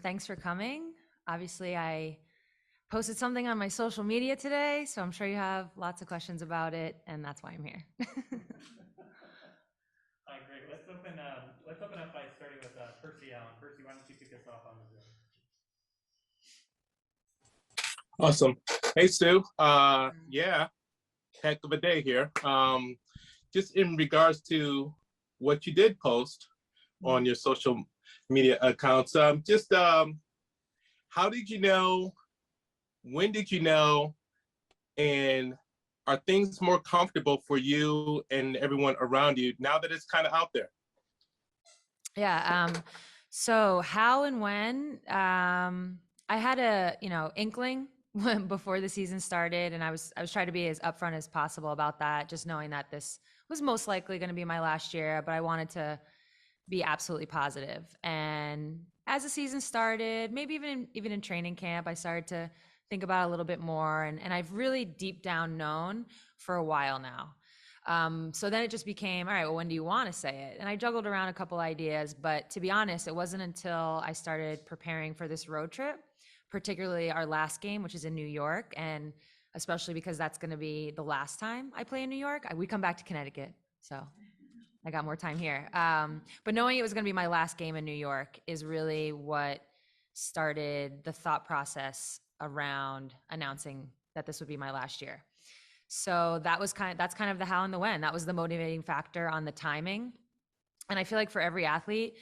Thanks for coming. Obviously, I posted something on my social media today, so I'm sure you have lots of questions about it, and that's why I'm here. Great. Let's open up by starting with Percy Allen. Percy, why don't you kick us off on the Zoom? Awesome. Hey, Sue. Yeah, heck of a day here. Just in regards to what you did post on your social media accounts, how did you know? When did you know? And are things more comfortable for you and everyone around you now that it's kind of out there? Yeah. So how and when? I had a inkling before the season started, and I was trying to be as upfront as possible about that, just knowing that this was most likely going to be my last year, but I wanted to be absolutely positive. And as the season started, maybe even in training camp, I started to think about it a little bit more, and I've really deep down known for a while now. So then it just became, all right, well, when do you want to say it? And I juggled around a couple ideas, but to be honest, it wasn't until I started preparing for this road trip, particularly our last game, which is in New York, and especially because that's going to be the last time I play in New York. We come back to Connecticut, so I got more time here. But knowing it was going to be my last game in New York is really what started the thought process around announcing that this would be my last year. So that's kind of the how and the when. That was the motivating factor on the timing. And I feel like for every athlete,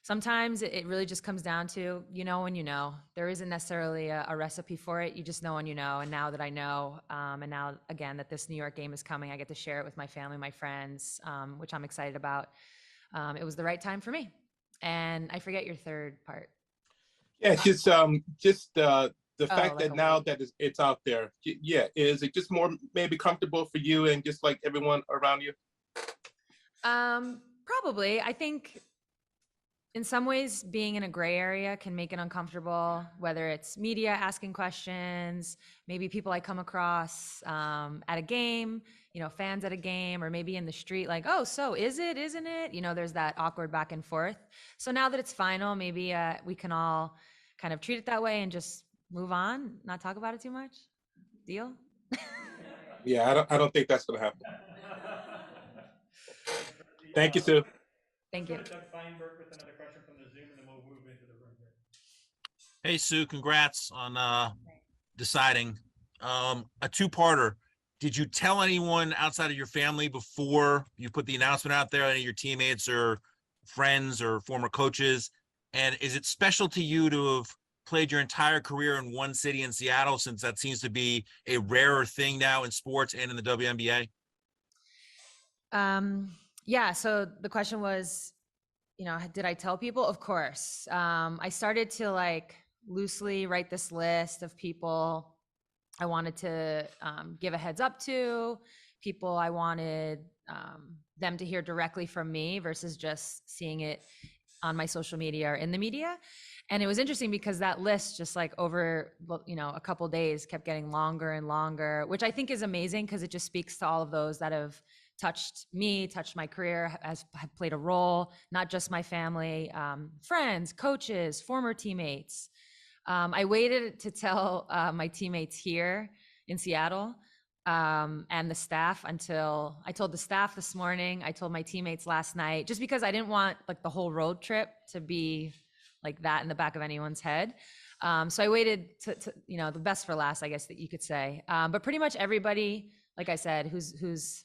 sometimes it really just comes down to, when you know. There isn't necessarily a recipe for it. You just know when you know. And now that I know, and now again that this New York game is coming, I get to share it with my family, my friends, which I'm excited about. It was the right time for me. And I forget your third part. Yeah, just the fact Like that now that it's out there, yeah, is it just more maybe comfortable for you and just like everyone around you? Probably. I think in some ways being in a gray area can make it uncomfortable, whether it's media asking questions, maybe people I come across at a game, fans at a game, or maybe in the street, like, oh, so is it, isn't it? There's that awkward back and forth. So now that it's final, maybe we can all kind of treat it that way and just move on, not talk about it too much. Deal? Yeah, I don't think that's gonna happen. Thank you, Sue. Thank you. Doug Steinberg with another question from the Zoom, and then we'll move into the room here. Hey, Sue, congrats on deciding. A two-parter. Did you tell anyone outside of your family before you put the announcement out there, any of your teammates or friends or former coaches? And is it special to you to have played your entire career in one city in Seattle, since that seems to be a rarer thing now in sports and in the WNBA? Yeah, so the question was, did I tell people? Of course. I started to loosely write this list of people I wanted to give a heads up to, people I wanted them to hear directly from me versus just seeing it on my social media or in the media. And it was interesting because that list just over, a couple days kept getting longer and longer, which I think is amazing because it just speaks to all of those that have touched me, touched my career, have played a role, not just my family, friends, coaches, former teammates. I waited to tell my teammates here in Seattle and the staff until I told the staff this morning. I told my teammates last night, just because I didn't want the whole road trip to be like that in the back of anyone's head. So I waited to the best for last, I guess that you could say. But pretty much everybody, like I said, who's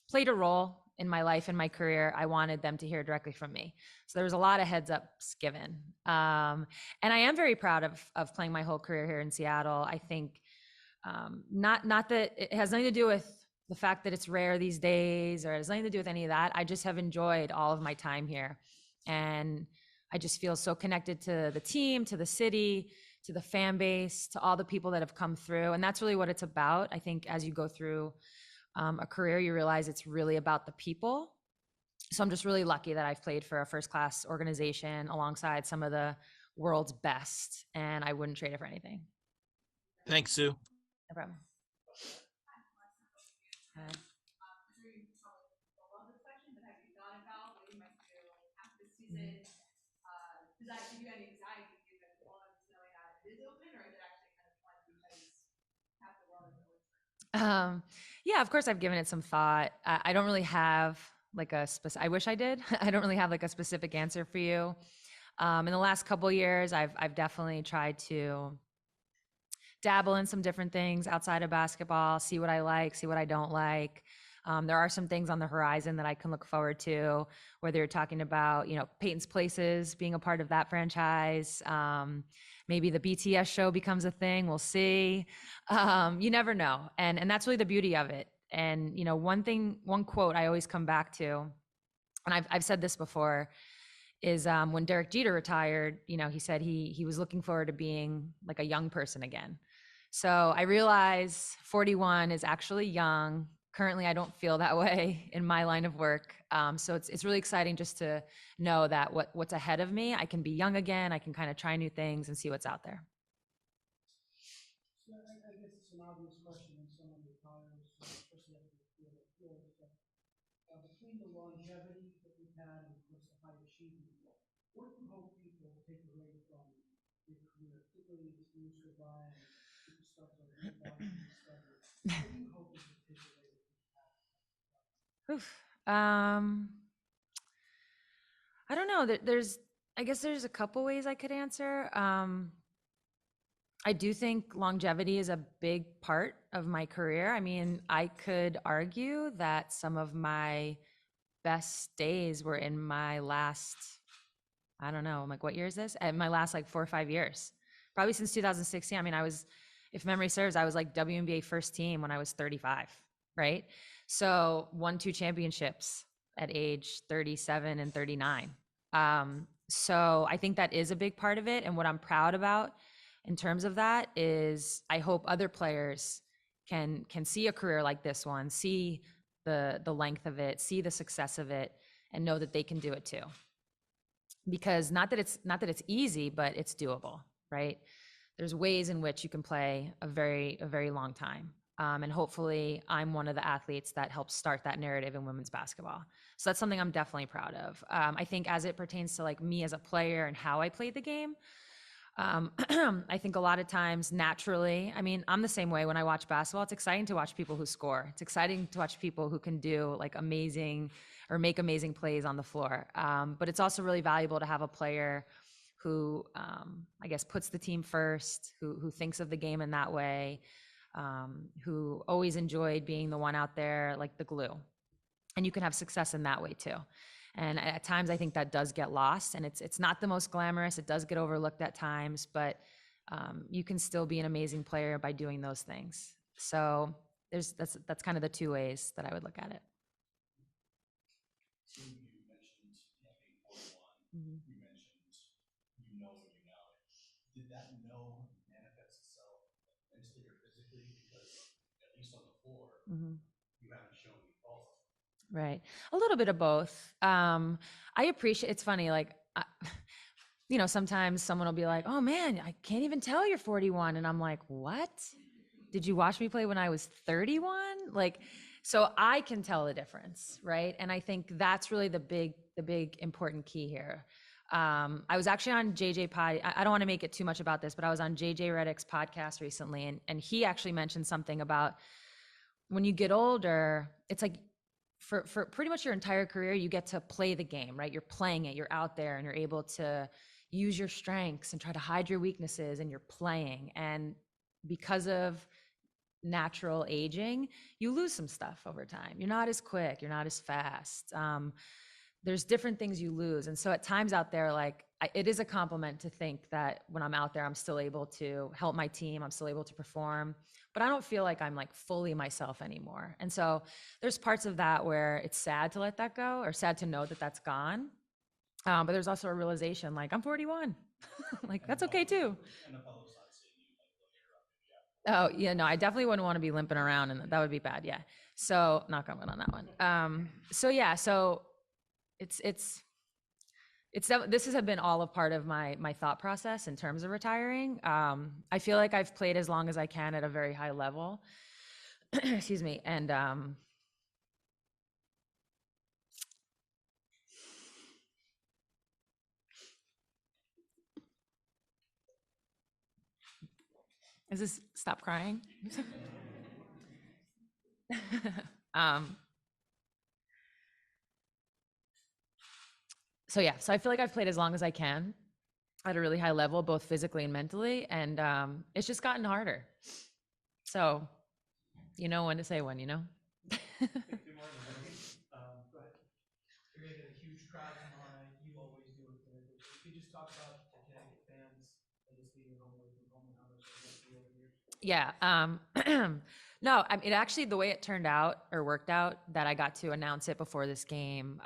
played a role in my life and my career, I wanted them to hear directly from me. So there was a lot of heads ups given. And I am very proud of playing my whole career here in Seattle. I think not that it has nothing to do with the fact that it's rare these days, or it has nothing to do with any of that. I just have enjoyed all of my time here. And I just feel so connected to the team, to the city, to the fan base, to all the people that have come through. And that's really what it's about. I think as you go through a career, you realize it's really about the people. So I'm just really lucky that I've played for a first-class organization alongside some of the world's best, and I wouldn't trade it for anything. Thanks, Sue. No problem. Does that give you any anxiety? Yeah, of course I've given it some thought. I don't really have like a specific, I wish I did. I don't really have like a specific answer for you. In the last couple years, I've definitely tried to dabble in some different things outside of basketball, see what I like, see what I don't like. There are some things on the horizon that I can look forward to, whether you're talking about, Peyton's Places being a part of that franchise. Maybe the BTS show becomes a thing. We'll see. You never know. And that's really the beauty of it. And, one quote I always come back to, and I've said this before, is when Derek Jeter retired, he said he was looking forward to being like a young person again. So I realize 41 is actually young. Currently, I don't feel that way in my line of work. So it's really exciting just to know that what's ahead of me, I can be young again. I can kind of try new things and see what's out there. So I guess it's an obvious question when someone retires, especially after the field of fields, but between the longevity that we've had and of course the high achievement, what do you hope people take away from your career, particularly as years go by and people start to reevaluate and study? What do you hope is the takeaway that people have? Oof. I don't know. I guess there's a couple ways I could answer. I do think longevity is a big part of my career. I mean, I could argue that some of my best days were in my last, I don't know, I'm like, what year is this? And my last like 4 or 5 years, probably since 2016. I mean, if memory serves, I was like WNBA first team when I was 35, right? So won 2 championships at age 37 and 39. So I think that is a big part of it. And what I'm proud about in terms of that is I hope other players can see a career like this one, see the length of it, see the success of it, and know that they can do it too. Because not that it's easy, but it's doable, right? There's ways in which you can play a very long time. And hopefully I'm one of the athletes that helps start that narrative in women's basketball. So that's something I'm definitely proud of. I think as it pertains to like me as a player and how I played the game, I think a lot of times naturally, I mean, I'm the same way when I watch basketball. It's exciting to watch people who score. It's exciting to watch people who can do like amazing or make amazing plays on the floor. But it's also really valuable to have a player who, I guess, puts the team first, who thinks of the game in that way, who always enjoyed being the one out there, like the glue. And you can have success in that way too. And at times I think that does get lost, and it's not the most glamorous. It does get overlooked at times, but you can still be an amazing player by doing those things. So that's kind of the 2 ways that I would look at it. So you mentioned being 41. Mhm. You mentioned you know when you know. Did that know manifest itself mentally or physically? Because at least on the floor, Mhm. you haven't shown me false. Right. A little bit of both. I appreciate, it's funny, like, sometimes someone will be like, oh man, I can't even tell you're 41. And I'm like, what? Did you watch me play when I was 31? Like, so I can tell the difference, right? And I think that's really the big important key here. I was actually on JJ Pod. I don't want to make it too much about this, but I was on JJ Redick's podcast recently, and he actually mentioned something about when you get older, it's like for pretty much your entire career, you get to play the game, right? You're playing it, you're out there, and you're able to use your strengths and try to hide your weaknesses, and you're playing. And because of natural aging, you lose some stuff over time. You're not as quick, you're not as fast. There's different things you lose. And so at times out there, like it is a compliment to think that when I'm out there, I'm still able to help my team. I'm still able to perform, but I don't feel like I'm like fully myself anymore. And so there's parts of that where it's sad to let that go, or sad to know that that's gone. But there's also a realization like I'm 41, like that's okay too. NFL's not seeing you like looking around. Oh yeah, no, I definitely wouldn't want to be limping around, and that would be bad. Yeah. So knock on wood on that one. So yeah, so it's this has been all a part of my thought process in terms of retiring. I feel like I've played as long as I can at a very high level. Excuse me. And is this stop crying? um, so yeah, so I feel like I've played as long as I can at a really high level, both physically and mentally, and it's just gotten harder. So, you know when to say when, you know. Take two more and then go ahead. You're gonna get a huge crowd tomorrow night. You always do it. Connecticut. So you could just talk about the Connecticut fans and just being a home away from home and how much they've helped you over the years. Yeah. No, I mean, actually, the way it turned out or worked out that I got to announce it before this game,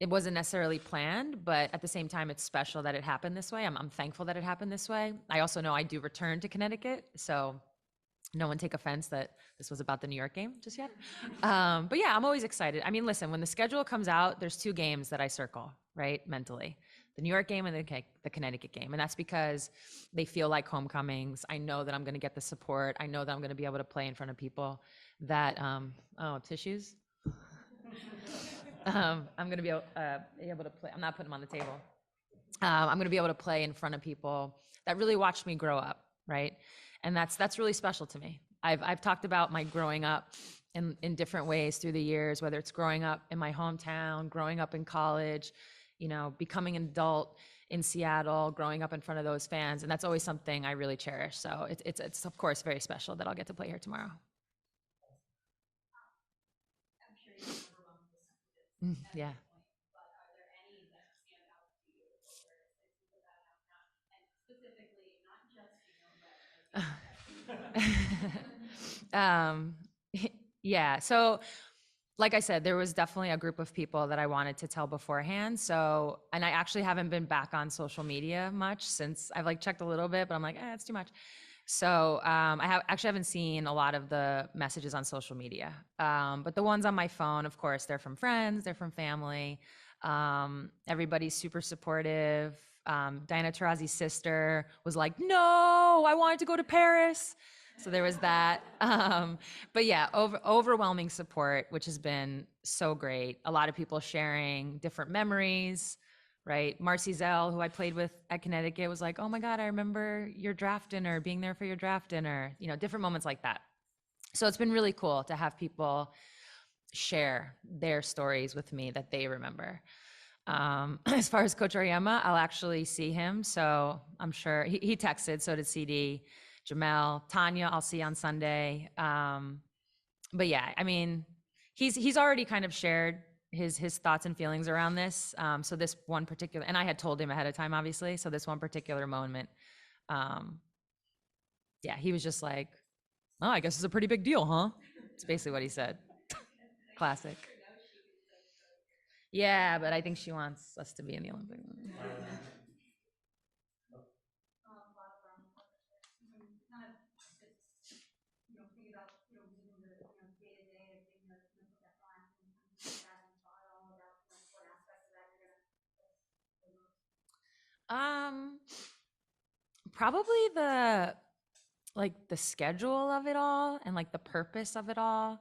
it wasn't necessarily planned, but at the same time, it's special that it happened this way. I'm thankful that it happened this way. I also know I do return to Connecticut, so no one take offense that this was about the New York game just yet. But yeah, I'm always excited. I mean, listen, when the schedule comes out, there's two games that I circle, right, mentally. The New York game and the Connecticut game. And that's because they feel like homecomings. I know that I'm going to get the support. I know that I'm going to be able to play in front of people that, oh, tissues? I'm going to be able to play. I'm not putting them on the table. I'm going to be able to play in front of people that really watched me grow up, right? And that's really special to me. I've talked about my growing up in different ways through the years, whether it's growing up in my hometown, growing up in college, you know, becoming an adult in Seattle, growing up in front of those fans, and that's always something I really cherish. So it's of course very special that I'll get to play here tomorrow. I'm sure you overwhelmed with Mm, sentiments at yeah. this point, but are there any that stand out to you over since you put that out now? And specifically, not just, Yeah. So, like I said, there was definitely a group of people that I wanted to tell beforehand. So, and I actually haven't been back on social media much since I've like checked a little bit, but I'm like, it's too much. So, actually haven't seen a lot of the messages on social media. But the ones on my phone, of course, they're from friends, they're from family. Everybody's super supportive. Diana Taurasi's sister was like, no, I wanted to go to Paris. So there was that. But yeah, overwhelming support, which has been so great. A lot of people sharing different memories, right? Marcy Zell, who I played with at Connecticut, was like, oh my God, I remember your draft dinner, being there for your draft dinner, you know, different moments like that. So it's been really cool to have people share their stories with me that they remember. As far as Coach Auriemma, I'll actually see him. So I'm sure he texted, so did CD, Jamel, Tanya, I'll see on Sunday. But yeah, I mean, he's already kind of shared his thoughts and feelings around this. So this one particular, and I had told him ahead of time, obviously. So this one particular moment, yeah, he was just like, oh, I guess it's a pretty big deal, huh? It's basically what he said. Classic. Yeah, but I think she wants us to be in the Olympics. kind of just, think about, within the, day to day of being the that line and that and thought all about what aspects of that you're gonna. Probably the schedule of it all and like the purpose of it all.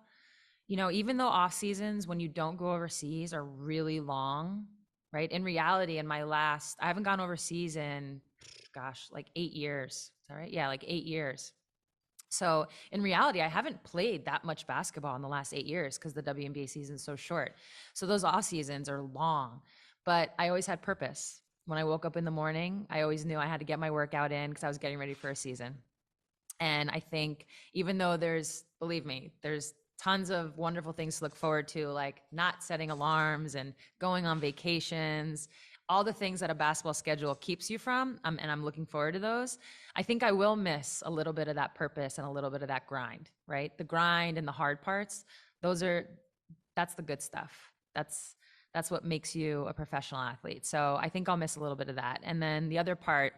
Even though off seasons when you don't go overseas are really long, right? In reality, I haven't gone overseas in, gosh, like 8 years. Is that right? Yeah, like 8 years. So in reality, I haven't played that much basketball in the last 8 years because the WNBA season is so short. So those off seasons are long, but I always had purpose. When I woke up in the morning, I always knew I had to get my workout in because I was getting ready for a season. And I think even though believe me, there's tons of wonderful things to look forward to, like not setting alarms and going on vacations, all the things that a basketball schedule keeps you from. And I'm looking forward to those. I think I will miss a little bit of that purpose and a little bit of that grind, right? The grind and the hard parts, that's the good stuff. That's what makes you a professional athlete. So I think I'll miss a little bit of that. And then the other part,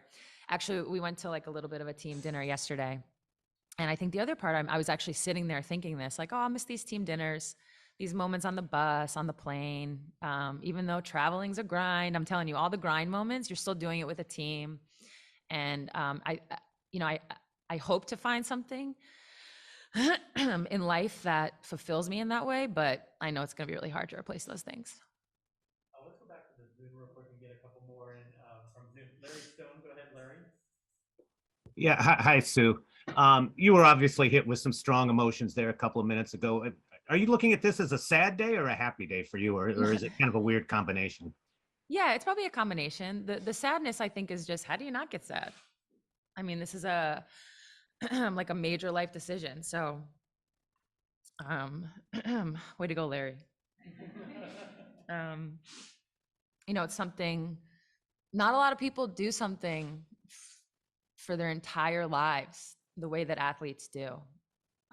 actually, we went to like a little bit of a team dinner yesterday. And I think the other part, I was actually sitting there thinking this, like, oh, I'll miss these team dinners, these moments on the bus, on the plane. Even though traveling's a grind, I'm telling you, all the grind moments, you're still doing it with a team. And I hope to find something in life that fulfills me in that way, but I know it's going to be really hard to replace those things. Let's go back to the Zoom real quick and get a couple more in from Zoom. Larry Stone, go ahead, Larry. Yeah, hi Sue. You were obviously hit with some strong emotions there a couple of minutes ago. Are you looking at this as a sad day or a happy day for you, or is it kind of a weird combination? Yeah, it's probably a combination. The sadness, I think, is just how do you not get sad? I mean, this is a like a major life decision. So, um, way to go, Larry. Um, it's something not a lot of people do something for their entire lives the way that athletes do.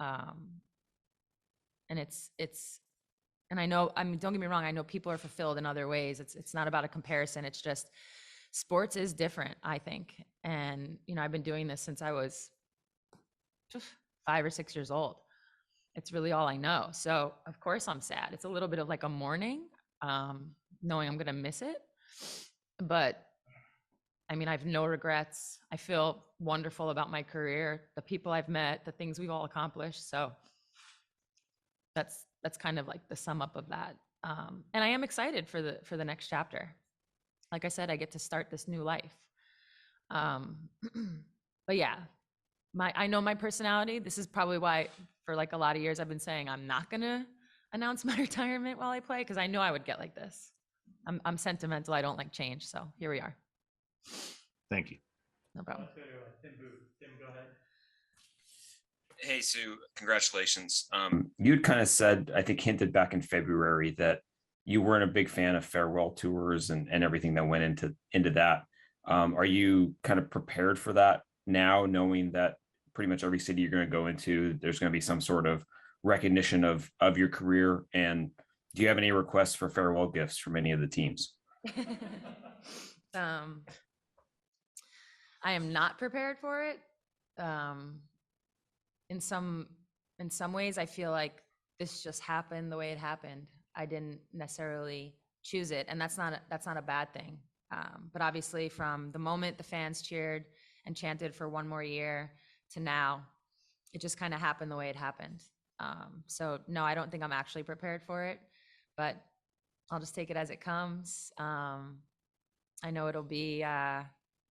Um, and and I know, I mean, don't get me wrong, I know people are fulfilled in other ways. It's not about a comparison. It's just sports is different, I think. And, I've been doing this since I was 5 or 6 years old. It's really all I know. So of course I'm sad. It's a little bit of like a mourning, knowing I'm going to miss it. But I mean, I have no regrets. I feel wonderful about my career, the people I've met, the things we've all accomplished. So that's kind of like the sum up of that. And I am excited for the next chapter. Like I said, I get to start this new life. But yeah, I know my personality. This is probably why for like a lot of years I've been saying I'm not gonna announce my retirement while I play, because I know I would get like this. I'm sentimental. I don't like change. So here we are. Thank you. No problem. Let's go to Tim Booth. Tim, go ahead. Hey, Sue, congratulations. You'd kind of said, I think hinted back in February that you weren't a big fan of farewell tours and everything that went into that. Are you kind of prepared for that now, knowing that pretty much every city you're going to go into, there's going to be some sort of recognition of your career? And do you have any requests for farewell gifts from any of the teams? I am not prepared for it. In some ways, I feel like this just happened the way it happened. I didn't necessarily choose it, and that's not a bad thing. But obviously, from the moment the fans cheered and chanted for one more year to now, it just kind of happened the way it happened. So no, I don't think I'm actually prepared for it, but I'll just take it as it comes. I know it'll be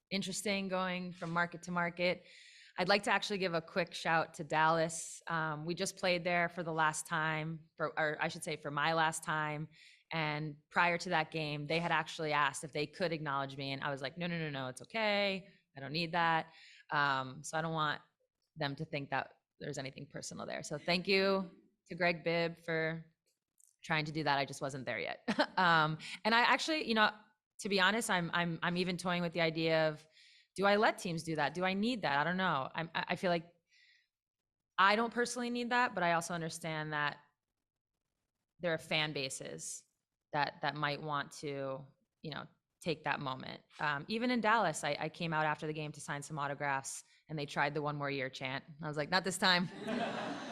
interesting going from market to market. I'd like to actually give a quick shout to Dallas. We just played there for the last time, or I should say for my last time. And prior to that game, they had actually asked if they could acknowledge me. And I was like, no, it's okay. I don't need that. So I don't want them to think that there's anything personal there. So thank you to Greg Bibb for trying to do that. I just wasn't there yet. And I actually, to be honest, I'm even toying with the idea of, do I let teams do that? Do I need that? I don't know. I feel like I don't personally need that, but I also understand that there are fan bases that might want to, take that moment. Even in Dallas, I came out after the game to sign some autographs, and they tried the one more year chant. I was like, not this time.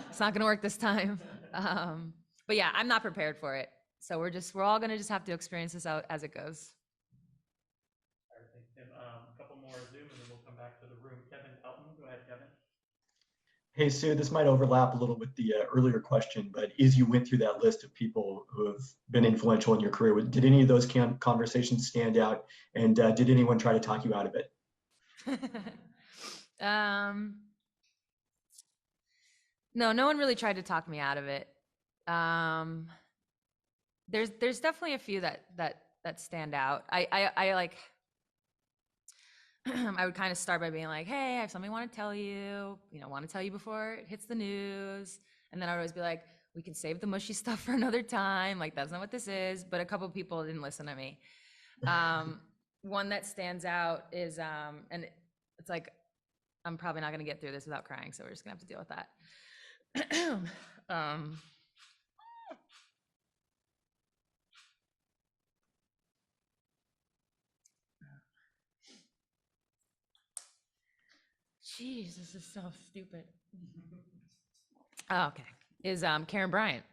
It's not going to work this time. But yeah, I'm not prepared for it. So we're all going to just have to experience this out as it goes. All right, thanks, Tim. A couple more Zoom, and then we'll come back to the room. Kevin Elton, go ahead, Kevin. Hey, Sue, this might overlap a little with the earlier question, but as you went through that list of people who have been influential in your career, did any of those conversations stand out? And did anyone try to talk you out of it? No one really tried to talk me out of it. There's definitely a few that stand out. I like, I would kind of start by being like, hey, I have something I want to tell you, want to tell you before it hits the news. And then I would always be like, we can save the mushy stuff for another time. Like, that's not what this is. But a couple of people didn't listen to me. One that stands out is, and it's like, I'm probably not going to get through this without crying. So we're just going to have to deal with that. Jeez, this is so stupid. Oh, okay. Is Karen Bryant.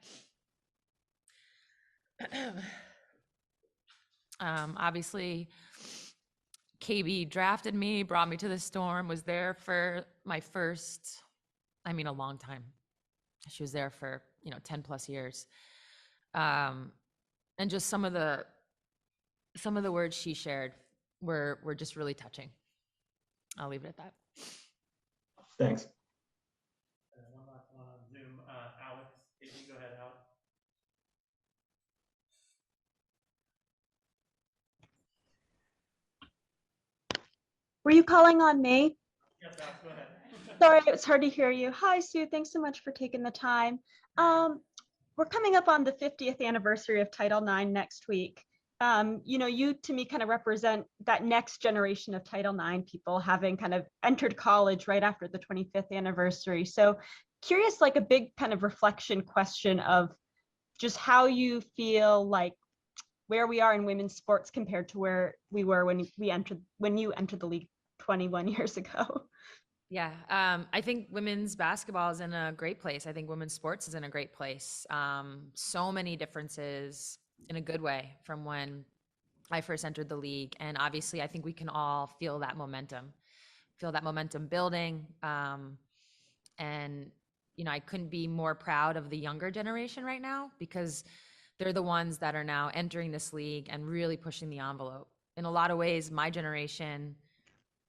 Obviously, KB drafted me, brought me to the Storm, was there for my first, a long time. She was there for, 10 plus years. And just some of the words she shared were just really touching. I'll leave it at that. Thanks. Were you calling on me? Yes, Alex, go ahead. Sorry, it's hard to hear you. Hi, Sue. Thanks so much for taking the time. We're coming up on the 50th anniversary of Title IX next week. You know, you to me kind of represent that next generation of Title IX people having kind of entered college right after the 25th anniversary. So curious, like a big kind of reflection question of just how you feel like where we are in women's sports compared to where we were when you entered the league 21 years ago. Yeah, I think women's basketball is in a great place. I think women's sports is in a great place. So many differences in a good way from when I first entered the league. And obviously, I think we can all feel that momentum building. And, you know, I couldn't be more proud of the younger generation right now because they're the ones that are now entering this league and really pushing the envelope. In a lot of ways, my generation,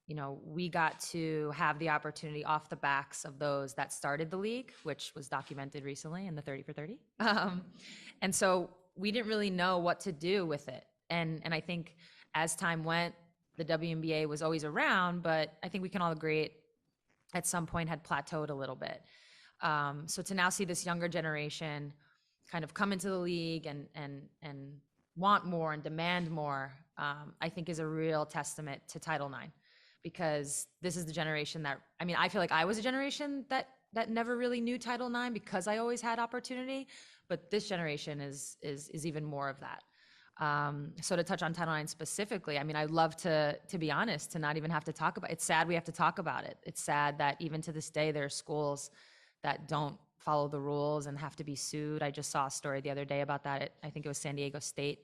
you know, we got to have the opportunity off the backs of those that started the league, which was documented recently in the 30 for 30. And so we didn't really know what to do with it. And I think as time went, the WNBA was always around, but I think we can all agree it at some point had plateaued a little bit. So to now see this younger generation kind of come into the league and want more and demand more, I think is a real testament to Title IX. Because this is the generation that, I mean, I feel like I was a generation that never really knew Title IX because I always had opportunity, but this generation is even more of that. So to touch on Title IX specifically, I mean, I'd love to be honest, to not even have to talk about it. It's sad we have to talk about it. It's sad that even to this day, there are schools that don't follow the rules and have to be sued. I just saw a story the other day about that. I think it was San Diego State.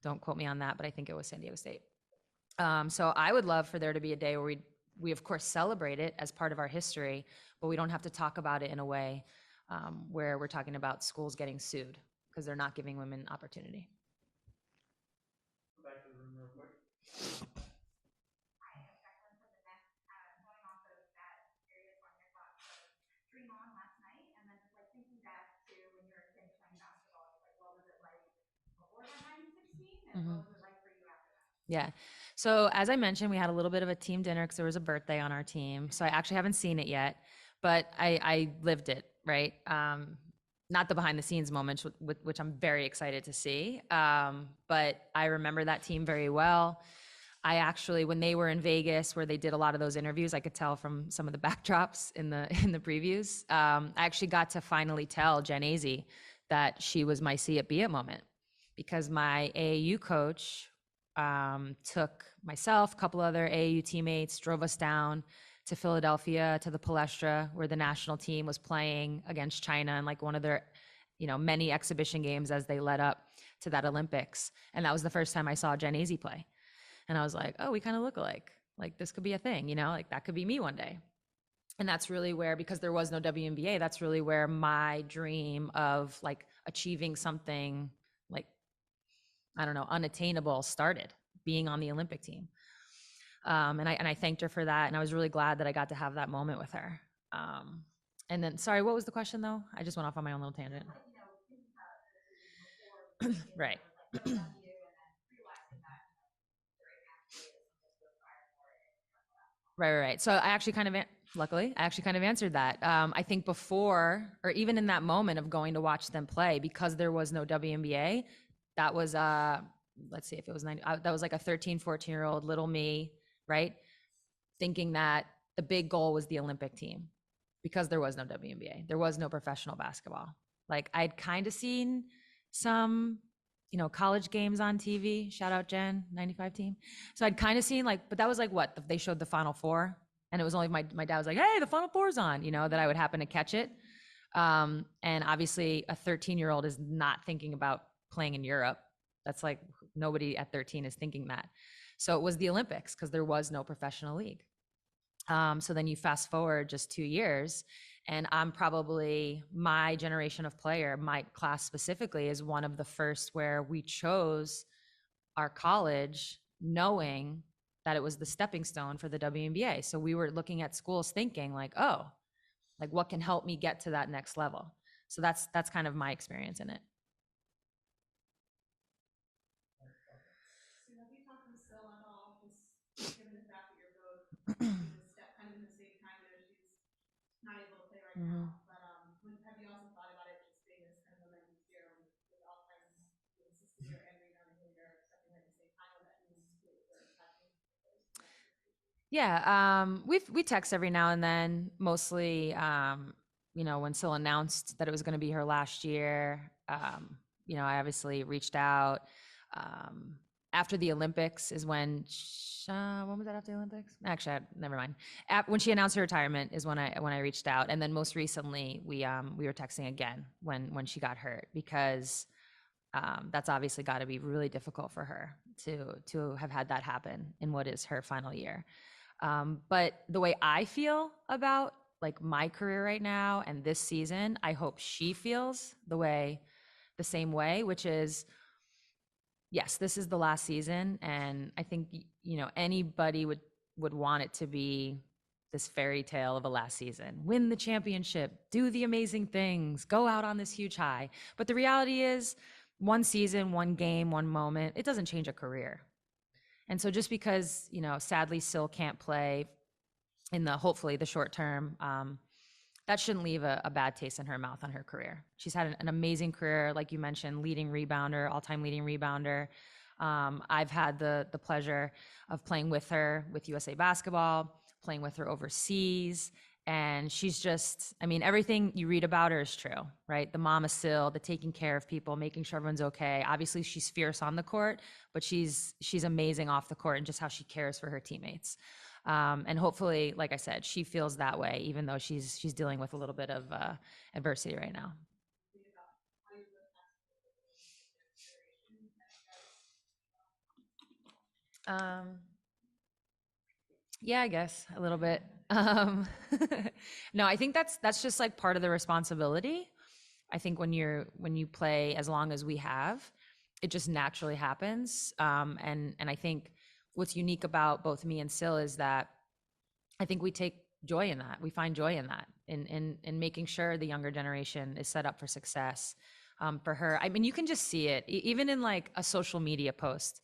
Don't quote me on that, but I think it was San Diego State. So I would love for there to be a day where we of course celebrate it as part of our history, but we don't have to talk about it in a way where we're talking about schools getting sued because they're not giving women opportunity. Go back to the room real quick. I have a question for the next, going off of that serious one your thoughts of Dream On last night, and then just like thinking back to when you were a kid playing basketball, like what was it like before that 9-16, and what was it like for you after that? Yeah. So as I mentioned, we had a little bit of a team dinner because there was a birthday on our team. So I actually haven't seen it yet, but I lived it, right? Not the behind the scenes moments, which I'm very excited to see. But I remember that team very well. I actually, when they were in Vegas, where they did a lot of those interviews, I could tell from some of the backdrops in the previews. I actually got to finally tell Jen Azey that she was my see it, be it moment, because my AAU coach took myself, a couple other AAU teammates, drove us down to Philadelphia to the Palestra where the national team was playing against China in like one of their, you know, many exhibition games as they led up to that Olympics. And that was the first time I saw Jen Azey play. And I was like, oh, we kind of look alike. Like this could be a thing, you know, like that could be me one day. And that's really where, because there was no WNBA, that's really where my dream of like achieving something like, I don't know, unattainable started, being on the Olympic team. And I thanked her for that. And I was really glad that I got to have that moment with her. And then, sorry, what was the question though? I just went off on my own little tangent. Right. Right. So I actually kind of, luckily, I actually kind of answered that. I think before, or even in that moment of going to watch them play, because there was no WNBA, that was, let's see if it was 90, that was like a 13, 14-year-old little me, right? Thinking that the big goal was the Olympic team because there was no WNBA. There was no professional basketball. Like I'd kind of seen some, you know, college games on TV. Shout out Jen, 95 team. So I'd kind of seen like, but that was like what they showed the Final Four, and it was only my dad was like, "Hey, the Final Four's on," you know, that I would happen to catch it. And obviously, a 13-year-old is not thinking about playing in Europe. That's like nobody at 13 is thinking that. So it was the Olympics because there was no professional league. So then you fast forward just 2 years, and I'm probably, my generation of player, my class specifically, is one of the first where we chose our college knowing that it was the stepping stone for the WNBA. So we were looking at schools thinking like, oh, like what can help me get to that next level? So that's kind of my experience in it. So have you talked to Sil at all, just given the fact that you're both right Mhm. now. But have you also thought about it just being this kind of momentum year with all kinds of assist leader and rebounding leader stepping at the same time? What that means for attacking players? Yeah, we text every now and then, mostly you know, when Syl announced that it was going to be her last year, you know, I obviously reached out. Um, After the Olympics is when was that after the Olympics? Actually, never mind. When she announced her retirement is when I reached out, and then most recently we were texting again when she got hurt, because that's obviously got to be really difficult for her to have had that happen in what is her final year. But the way I feel about like my career right now and this season, I hope she feels the same way, which is, yes, this is the last season. And I think, you know, anybody would want it to be this fairy tale of a last season, win the championship, do the amazing things, go out on this huge high. But the reality is, one season, one game, one moment, it doesn't change a career. And so just because, you know, sadly Syl can't play in hopefully the short term, that shouldn't leave a bad taste in her mouth on her career. She's had an amazing career, like you mentioned, leading rebounder, all-time leading rebounder. I've had the pleasure of playing with her with USA Basketball, playing with her overseas. And she's just, I mean, everything you read about her is true, right? The mama Syl, the taking care of people, making sure everyone's okay. Obviously, she's fierce on the court, but she's amazing off the court and just how she cares for her teammates. And hopefully, like I said, she feels that way, even though she's dealing with a little bit of adversity right now. Yeah, I guess a little bit. No, I think that's just like part of the responsibility. I think when you play as long as we have, it just naturally happens. And I think what's unique about both me and Syl is that I think we take joy in that. We find joy in that, in making sure the younger generation is set up for success. For her, I mean, you can just see it, even in like a social media post.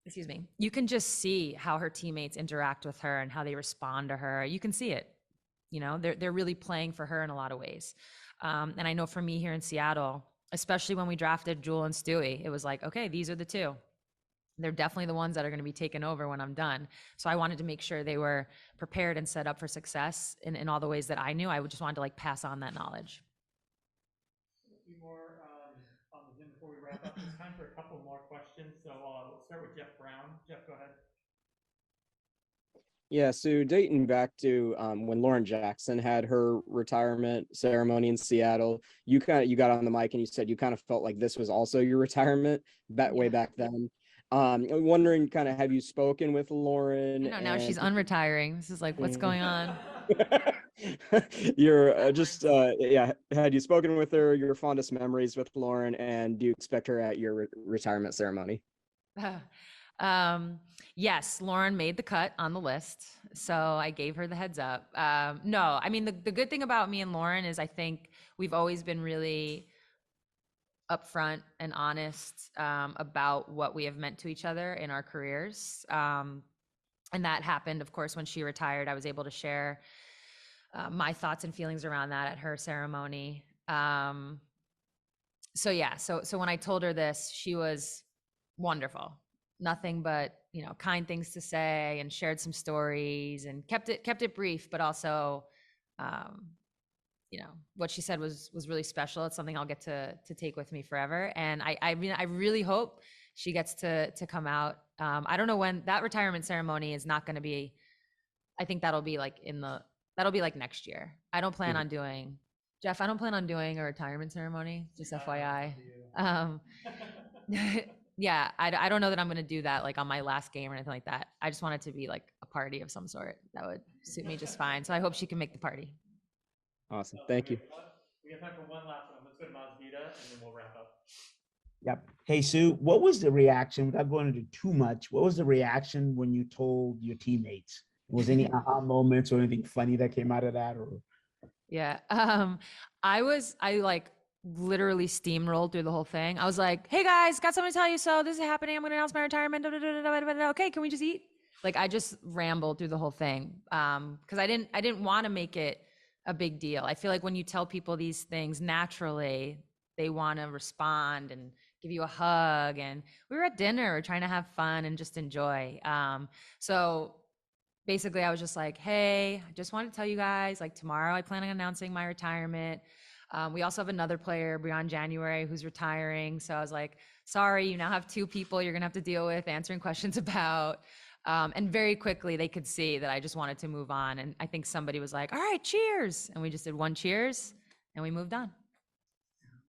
Excuse me. You can just see how her teammates interact with her and how they respond to her. You can see it. You know, they're really playing for her in a lot of ways. And I know for me here in Seattle, especially when we drafted Jewel and Stewie, it was like, okay, these are the two. They're definitely the ones that are going to be taken over when I'm done. So I wanted to make sure they were prepared and set up for success in all the ways that I knew. I just wanted to like pass on that knowledge. A few more on the Zoom before we wrap up. There's time for a couple more questions. So we'll start with Jeff Brown. Jeff, go ahead. Yeah, so dating back to when Lauren Jackson had her retirement ceremony in Seattle, you got on the mic and you said you kind of felt like this was also your retirement way back then. I'm wondering, kind of, have you spoken with Lauren? I know now she's unretiring. This is like, what's going on? You're had you spoken with her, your fondest memories with Lauren, and do you expect her at your retirement ceremony? Yes, Lauren made the cut on the list, so I gave her the heads up. No, I mean, the good thing about me and Lauren is I think we've always been really upfront and honest about what we have meant to each other in our careers. And that happened, of course, when she retired. I was able to share my thoughts and feelings around that at her ceremony. So yeah, so when I told her this, she was wonderful. Nothing but, you know, kind things to say, and shared some stories and kept it brief, but also, you know, what she said was really special. It's something I'll get to take with me forever. And I mean, I really hope she gets to come out. I don't know when that retirement ceremony is not going to be. I think that'll be like next year. I don't plan on doing, Jeff, I don't plan on doing a retirement ceremony, just FYI. Yeah, I don't know that I'm going to do that like on my last game or anything like that. I just want it to be like a party of some sort. That would suit me just fine. So I hope she can make the party. Awesome. Thank you. We got time for one last one. Let's go to Masvita and then we'll wrap up. Yep. Hey, Sue, what was the reaction, without going into too much, what was the reaction when you told your teammates? Was any aha moments or anything funny that came out of that? Or Yeah. I like literally steamrolled through the whole thing. I was like, hey guys, got something to tell you. So this is happening. I'm going to announce my retirement. Okay, can we just eat? Like I just rambled through the whole thing. Cause I didn't want to make it a big deal. I feel like when you tell people these things naturally, they want to respond and give you a hug. And we were at dinner, trying to have fun and just enjoy. So basically I was just like, hey, I just want to tell you guys, like, tomorrow I plan on announcing my retirement. We also have another player, Brianne January, who's retiring. So I was like, sorry, you now have 2 people you're gonna have to deal with answering questions about. And very quickly they could see that I just wanted to move on. And I think somebody was like, all right, cheers. And we just did 1 cheers and we moved on.